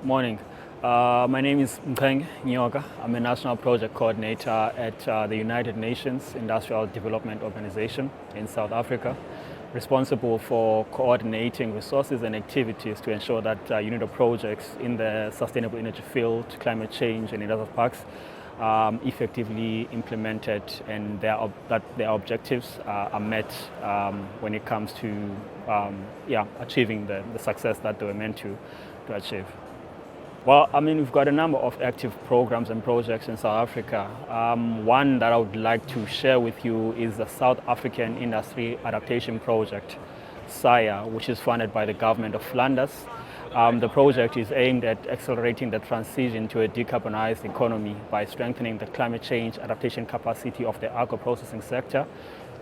Morning. My name is Mchenge, Nyoka. I'm a National Project Coordinator at the United Nations Industrial Development Organization in South Africa, responsible for coordinating resources and activities to ensure that UNIDO projects in the sustainable energy field, climate change and industrial parks effectively implemented and that their objectives are met when it comes to achieving the success that they were meant to achieve. Well, we've got a number of active programs and projects in South Africa. One that I would like to share with you is the South African Industry Adaptation Project, SIA, which is funded by the government of Flanders. The project is aimed at accelerating the transition to a decarbonized economy by strengthening the climate change adaptation capacity of the agro-processing sector.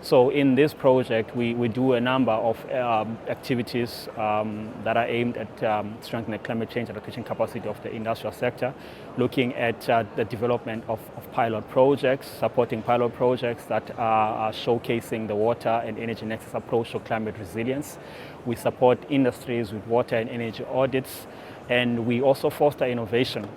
So in this project, we do a number of activities that are aimed at strengthening the climate change adaptation capacity of the industrial sector, looking at the development of pilot projects, supporting pilot projects that are showcasing the water and energy nexus approach to climate resilience. We support industries with water and energy audits, and we also foster innovation.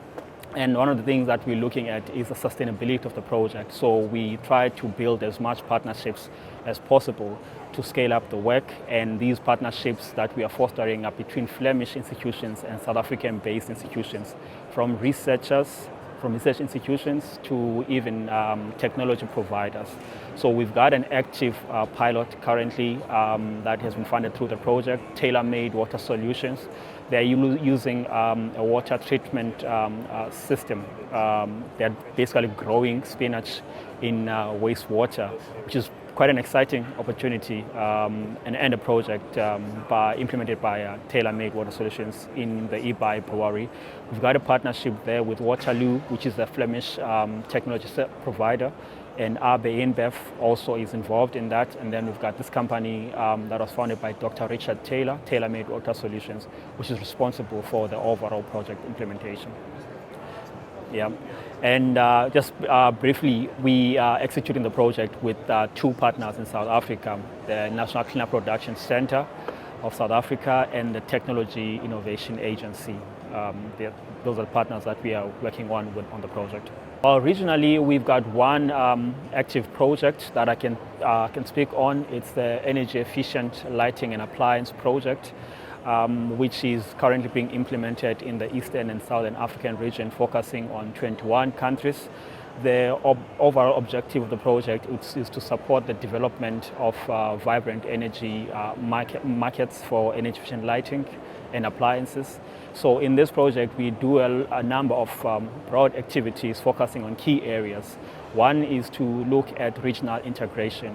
And one of the things that we're looking at is the sustainability of the project. So we try to build as much partnerships as possible to scale up the work. And these partnerships that we are fostering are between Flemish institutions and South African-based institutions, from research institutions to even technology providers. So we've got an active pilot currently that has been funded through the project, Tailor-Made Water Solutions. They're using a water treatment system. They're basically growing spinach in wastewater, which is quite an exciting opportunity and a project implemented by Tailor-Made Water Solutions in the Ebai brewery. We've got a partnership there with Waterloo, which is a Flemish technology provider, and AB InBev also is involved in that. And then we've got this company that was founded by Dr. Richard Taylor, Tailor-Made Water Solutions, which is responsible for the overall project implementation. Yeah, and just briefly, we are executing the project with two partners in South Africa, the National Cleaner Production Center of South Africa and the Technology Innovation Agency. Those are the partners that we are working on the project. Well, regionally, we've got one active project that I can speak on. It's the Energy Efficient Lighting and Appliance Project, which is currently being implemented in the Eastern and Southern African region, focusing on 21 countries. The overall objective of the project is to support the development of vibrant energy markets for energy efficient lighting and appliances. So in this project, we do a number of broad activities focusing on key areas. One is to look at regional integration,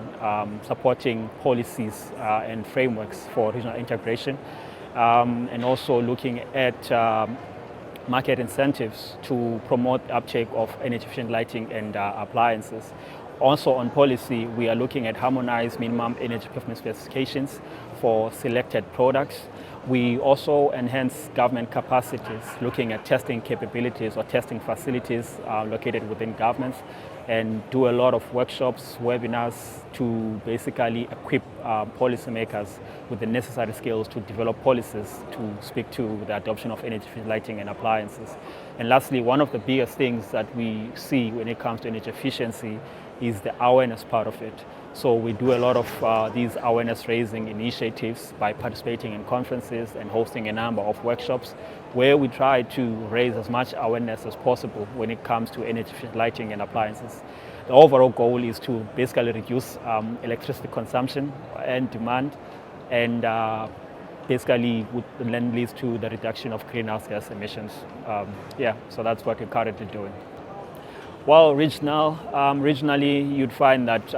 supporting policies and frameworks for regional integration, and also looking at market incentives to promote uptake of energy efficient lighting and appliances. Also on policy, we are looking at harmonized minimum energy performance specifications for selected products. We also enhance government capacities, looking at testing capabilities or testing facilities located within governments, and do a lot of workshops, webinars to basically equip policymakers with the necessary skills to develop policies to speak to the adoption of energy efficient lighting and appliances. And lastly, one of the biggest things that we see when it comes to energy efficiency is the awareness part of it. So we do a lot of these awareness raising initiatives by participating in conferences and hosting a number of workshops where we try to raise as much awareness as possible when it comes to energy efficient lighting and appliances. The overall goal is to basically reduce electricity consumption and demand, and basically would then lead to the reduction of greenhouse gas emissions. So that's what we're currently doing. Well, regionally, you'd find that,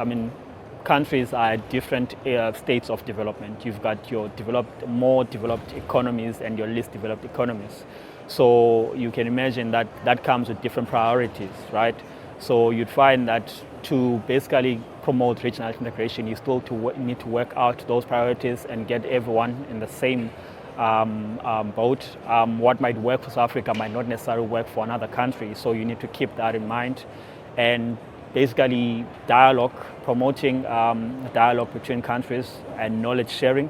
countries are at different states of development. You've got your more developed economies and your least developed economies. So you can imagine that comes with different priorities, right? So you'd find that to basically promote regional integration, you still need to work out those priorities and get everyone in the same boat. What might work for South Africa might not necessarily work for another country. So you need to keep that in mind, and basically promoting dialogue between countries and knowledge sharing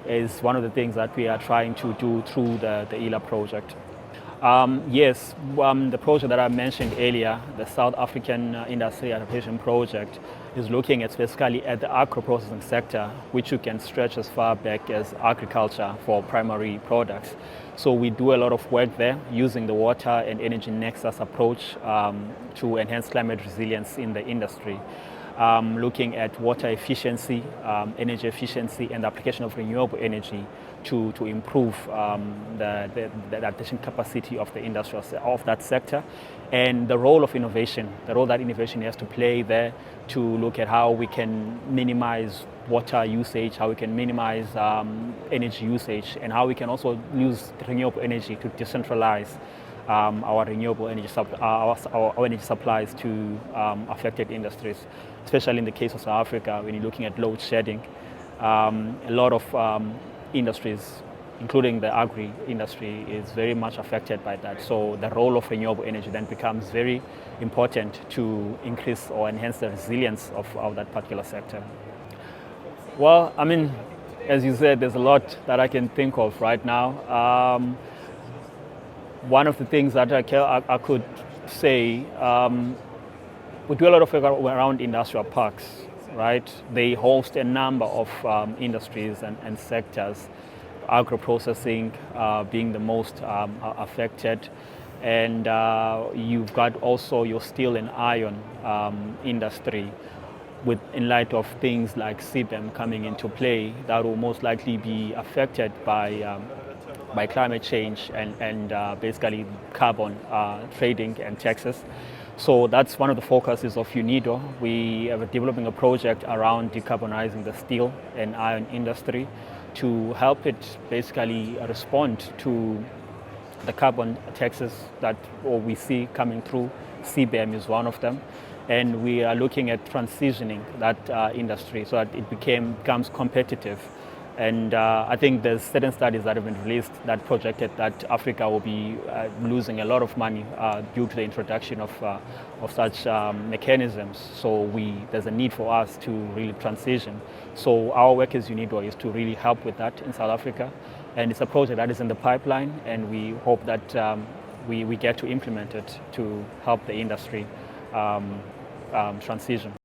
is one of the things that we are trying to do through the ELA project. Yes, the project that I mentioned earlier, the South African Industry Adaptation Project, is looking at specifically at the agro-processing sector, which you can stretch as far back as agriculture for primary products. So we do a lot of work there using the water and energy nexus approach to enhance climate resilience in the industry. Looking at water efficiency, energy efficiency, and the application of renewable energy to improve the adaptation capacity of the industry of that sector, and the role of innovation, the role that innovation has to play there to look at how we can minimize water usage, how we can minimize energy usage, and how we can also use renewable energy to decentralize our renewable energy our energy supplies to affected industries, especially in the case of South Africa when you're looking at load shedding. A lot of industries, including the agri industry, is very much affected by that. So the role of renewable energy then becomes very important to increase or enhance the resilience of that particular sector. Well, I mean, as you said, there's a lot that I can think of right now. One of the things that I could say, we do a lot of work around industrial parks, right? They host a number of industries and sectors, agro-processing being the most affected. And you've got also your steel and iron industry, in light of things like CBAM coming into play, that will most likely be affected by climate change and basically carbon trading and taxes. So that's one of the focuses of UNIDO. We are developing a project around decarbonizing the steel and iron industry to help it basically respond to the carbon taxes that we see coming through. CBAM is one of them. And we are looking at transitioning that industry so that it becomes competitive. And I think there's certain studies that have been released that projected that Africa will be losing a lot of money due to the introduction of such mechanisms. So there's a need for us to really transition. So our work as UNIDO is to really help with that in South Africa. And it's a project that is in the pipeline, and we hope that we get to implement it to help the industry transition.